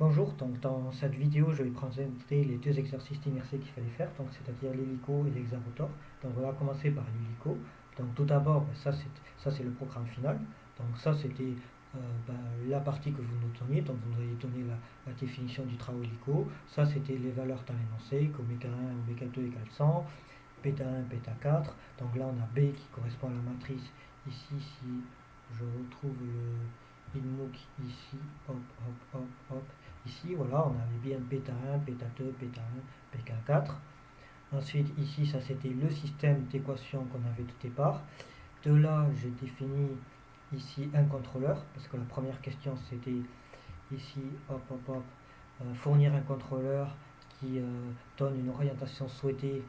Bonjour, donc dans cette vidéo je vais présenter les deux exercices tiercés qu'il fallait faire, donc c'est-à-dire l'hélico et l'hexarotor. Donc on va commencer par l'hélico. Donc tout d'abord, ça c'est le programme final. Donc ça c'était ben, la partie que vous nous donniez, donc vous nous avez donné la définition du travail hélico. Ça c'était les valeurs dans l'énoncé, qu'oméga 1, oméga 2 égale 100, bêta 1, bêta 4. Donc là on a B qui correspond à la matrice. Ici, si je retrouve le inlook ici, hop, hop, hop, hop. Ici, voilà, on avait bien bêta 1, bêta 2, bêta 1, bêta 4. Ensuite, ici, ça c'était le système d'équations qu'on avait au départ. De là, j'ai défini ici un contrôleur, parce que la première question c'était ici, hop, hop, hop, fournir un contrôleur qui donne une orientation souhaitée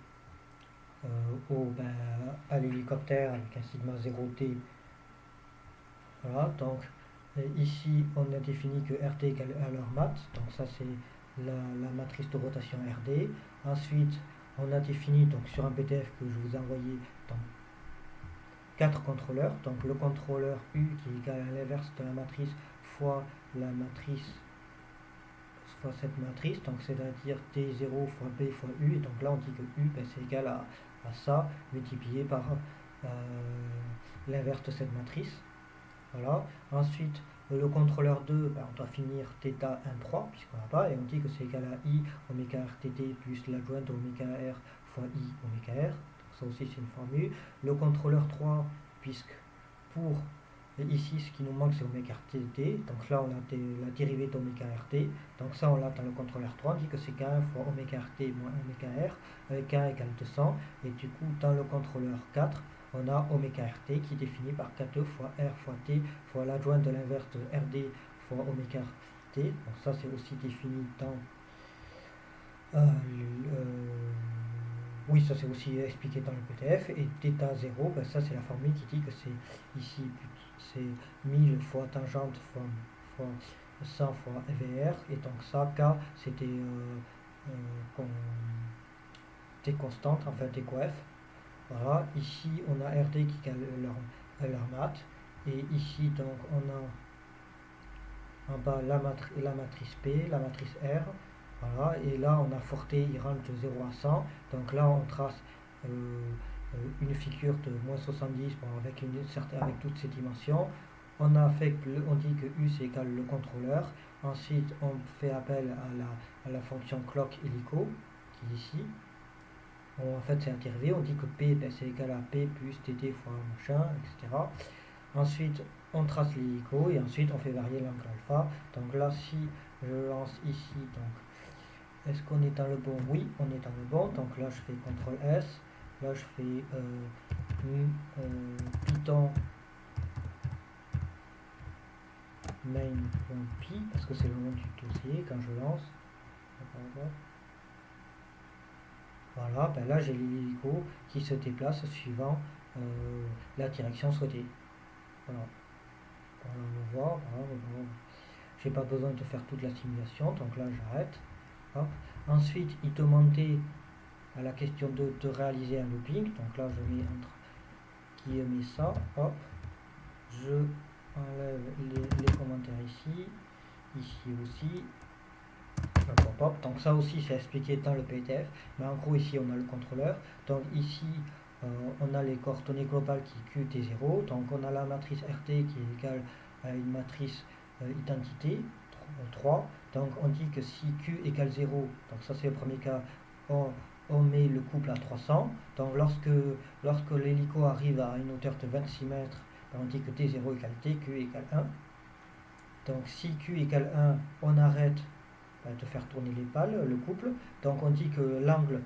à l'hélicoptère avec un sigma 0T. Voilà, donc ici on a défini que RT égale à leur mat, donc ça c'est la matrice de rotation RD. Ensuite on a défini donc sur un PDF que je vous ai envoyé donc 4 contrôleurs, donc le contrôleur U qui est égal à l'inverse de la matrice fois la matrice fois cette matrice, donc c'est-à-dire T0 fois B fois U, et donc là on dit que U ben, c'est égal à ça multiplié par l'inverse de cette matrice. Voilà. Ensuite, le contrôleur 2, ben, on doit finir θ 1, 3, puisqu'on n'a pas, et on dit que c'est égal à I oméga RTT plus l'adjointe oméga R fois I oméga R. Donc ça aussi c'est une formule. Le contrôleur 3, puisque pour ici ce qui nous manque c'est oméga RTT, donc là on a la dérivée d'oméga RT, donc ça on l'a dans le contrôleur 3, on dit que c'est K1 fois oméga RT moins oméga R, avec K égale 200, et du coup dans le contrôleur 4, on a oméga RT qui est défini par K2 fois R fois T fois l'adjointe de l'inverse de RD fois oméga RT. Donc ça c'est aussi défini dans oui, ça c'est aussi expliqué dans le PDF. Et θ 0, ben ça c'est la formule qui dit que c'est ici c'est 1000 fois tangente fois 100 fois VR, et donc ça K c'était T constante, enfin T coef. Voilà, ici on a RD qui égale leur math, et ici donc on a en bas la matrice P, la matrice R, voilà, et là on a Forté, il rentre de 0 à 100, donc là on trace une figure de moins 70 bon, avec toutes ces dimensions. On a fait on dit que U c'est égal le contrôleur, ensuite on fait appel à la fonction clock hélico qui est ici. En fait c'est un dérivé, on dit que P ben, c'est égal à P plus TT fois machin, etc. Ensuite on trace l'hélico et ensuite on fait varier l'angle alpha. Donc là si je lance ici, donc est-ce qu'on est dans le bon? Oui, on est dans le bon. Donc là je fais CTRL S, là je fais Python main.py parce que c'est le nom du dossier quand je lance. Voilà, ben là j'ai l'hélico qui se déplace suivant la direction souhaitée. Voilà, on le voit. Voilà, j'ai pas besoin de faire toute la simulation, donc là j'arrête. Hop. Ensuite, il demandait à la question de réaliser un looping, donc là je mets entre qui met ça, hop, je enlève les commentaires ici aussi, hop, hop. Donc ça aussi c'est expliqué dans le PDF, mais en gros ici on a le contrôleur, donc ici on a les coordonnées globales qui est QT0, donc on a la matrice RT qui est égale à une matrice identité 3, donc on dit que si Q égale 0, donc ça c'est le premier cas, on met le couple à 300, donc lorsque l'hélico arrive à une hauteur de 26 mètres, on dit que T0 égale T, Q égale 1, donc si Q égale 1, on arrête de faire tourner les pales, le couple, donc on dit que l'angle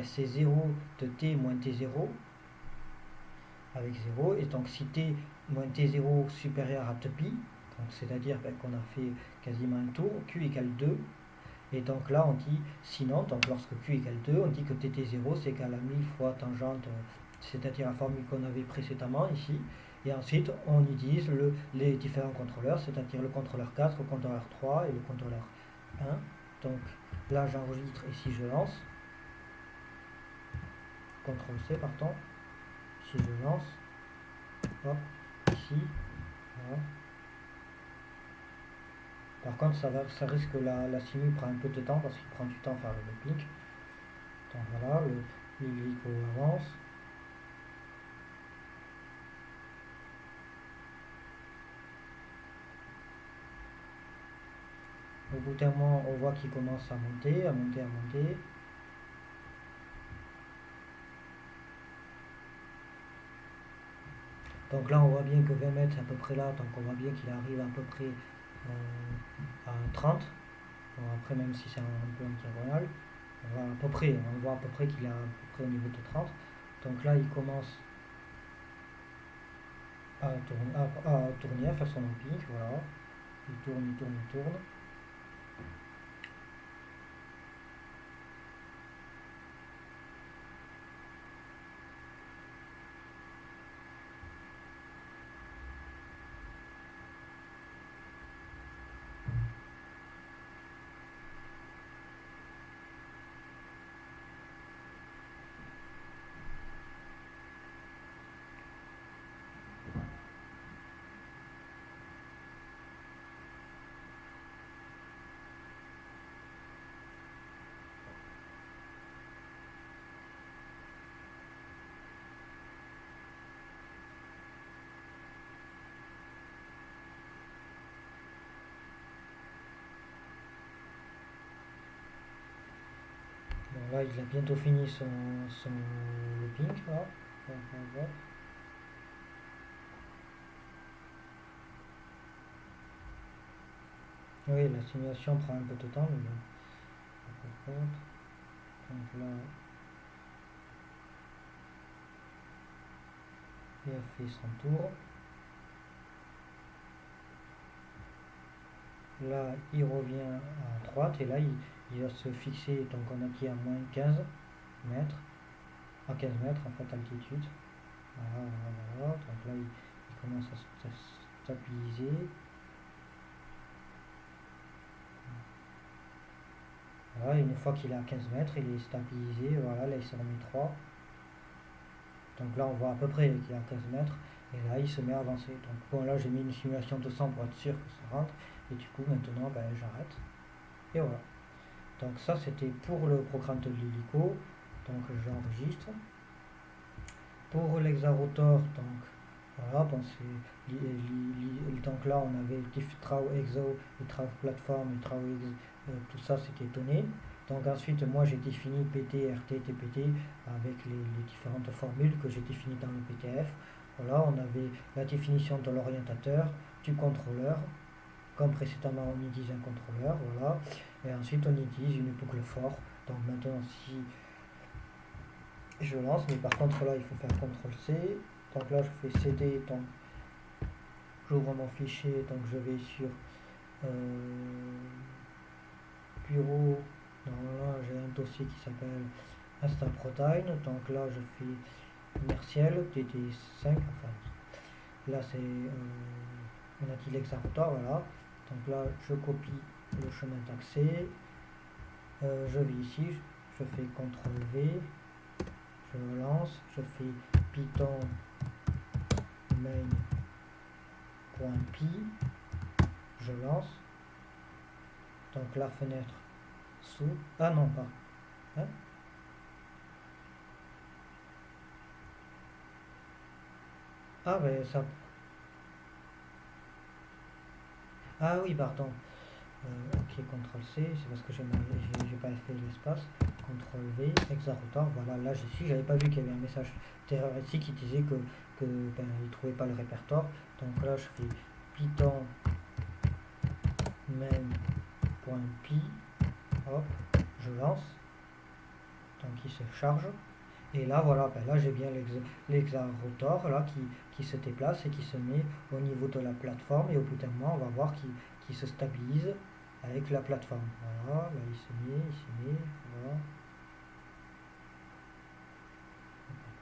c'est 0 de T moins T0 avec 0, et donc si T moins T0 supérieur à pi, donc c'est-à-dire qu'on a fait quasiment un tour, Q égale 2, et donc là on dit sinon, donc lorsque Q égale 2, on dit que TT0 c'est égal à 1000 fois tangente, c'est-à-dire la formule qu'on avait précédemment ici, et ensuite on utilise les différents contrôleurs, c'est-à-dire le contrôleur 4, le contrôleur 3 et le contrôleur 1. Donc là j'enregistre et si je lance, CTRL C pardon, si je lance, hop, ici, voilà. Par contre, ça risque que la simu prend un peu de temps parce qu'il prend du temps à faire le looping. Donc voilà, l'hélico avance. Au bout d'un moment, on voit qu'il commence à monter, à monter, à monter. Donc là, on voit bien que 20 mètres, c'est à peu près là. Donc on voit bien qu'il arrive à peu près à 30. Bon, après, même si c'est un peu en diagonale, on voit à peu près qu'il est à peu près au niveau de 30. Donc là, il commence à tourner, à faire son looping. Voilà. Il tourne, il tourne, il tourne. Bon, là, il a bientôt fini son looping. Là. Hop, hop, hop. Oui, la simulation prend un peu de temps, mais bon. Hop, hop, hop. Donc là, il a fait son tour. Là, il revient à droite et là, il va se fixer. Donc, on a qui à moins 15 mètres, à 15 mètres en fait, altitude. Voilà, voilà, voilà. Donc là, il commence à se stabiliser. Voilà, une fois qu'il est à 15 mètres, il est stabilisé. Voilà, là, il se remet 3. Donc là, on voit à peu près qu'il est à 15 mètres. Et là, il se met à avancer. Donc bon, là, j'ai mis une simulation de 100 pour être sûr que ça rentre. Et du coup, maintenant, ben, j'arrête. Et voilà. Donc ça, c'était pour le programme de l'hélico. Donc j'enregistre. Pour l'Hexarotor, donc voilà, bon, donc là on avait Trau Exo et Trau Platform et Trau tout ça c'était donné. Donc ensuite moi j'ai défini PT, RT, TPT avec les différentes formules que j'ai définies dans le PTF. Voilà, on avait la définition de l'orientateur, du contrôleur, comme précédemment on utilise un contrôleur, voilà. Et ensuite on utilise une boucle for. Donc maintenant si je lance, mais par contre là il faut faire CTRL-C. Donc là je fais CD, donc j'ouvre mon fichier, donc je vais sur bureau. Donc là j'ai un dossier qui s'appelle InstaProtein. Donc là je fais inertiel, DD5, enfin là c'est on a dit l'Hexarotor, voilà. Donc là je copie le chemin d'accès, je vais ici, je fais CTRL-V, je lance, je fais Python main.py, je lance, donc la fenêtre s'ouvre, ah non pas, hein? Ah ben ça, ah oui pardon, ok CTRL-C, c'est parce que j'ai pas fait l'espace, CTRL-V, Hexarotor, voilà, là j'avais pas vu qu'il y avait un message d'erreur ici qui disait que ben, il trouvait pas le répertoire, donc là je fais Python main.py, hop, je lance, donc il se charge. Et là, voilà, ben là j'ai bien l'hexarotor là, qui se déplace et qui se met au niveau de la plateforme. Et au bout d'un moment, on va voir qu'il se stabilise avec la plateforme. Voilà, là il se met, voilà.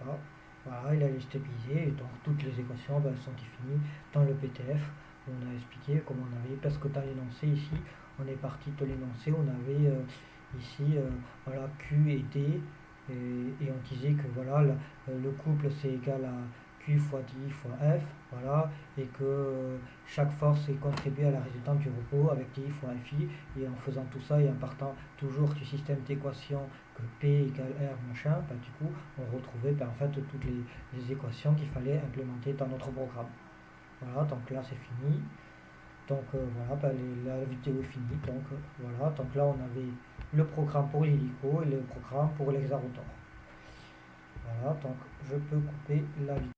Voilà, voilà il a stabilisé. Et donc toutes les équations ben, sont définies dans le PTF. On a expliqué comment on avait, parce que dans l'énoncé ici, on est parti de l'énoncé, on avait ici voilà, Q et D. Et on disait que voilà, le couple c'est égal à Q fois 10 fois F. Voilà, et que chaque force est contribuée à la résultante du repos avec TI fois FI, et en faisant tout ça et en partant toujours du système d'équation que P égale R machin, bah, du coup on retrouvait en fait toutes les équations qu'il fallait implémenter dans notre programme. Voilà, donc là c'est fini. Donc voilà, bah, la vidéo est finie. Donc voilà, donc là on avait le programme pour l'hélico et le programme pour l'hexarotor. Voilà, donc je peux couper la vidéo.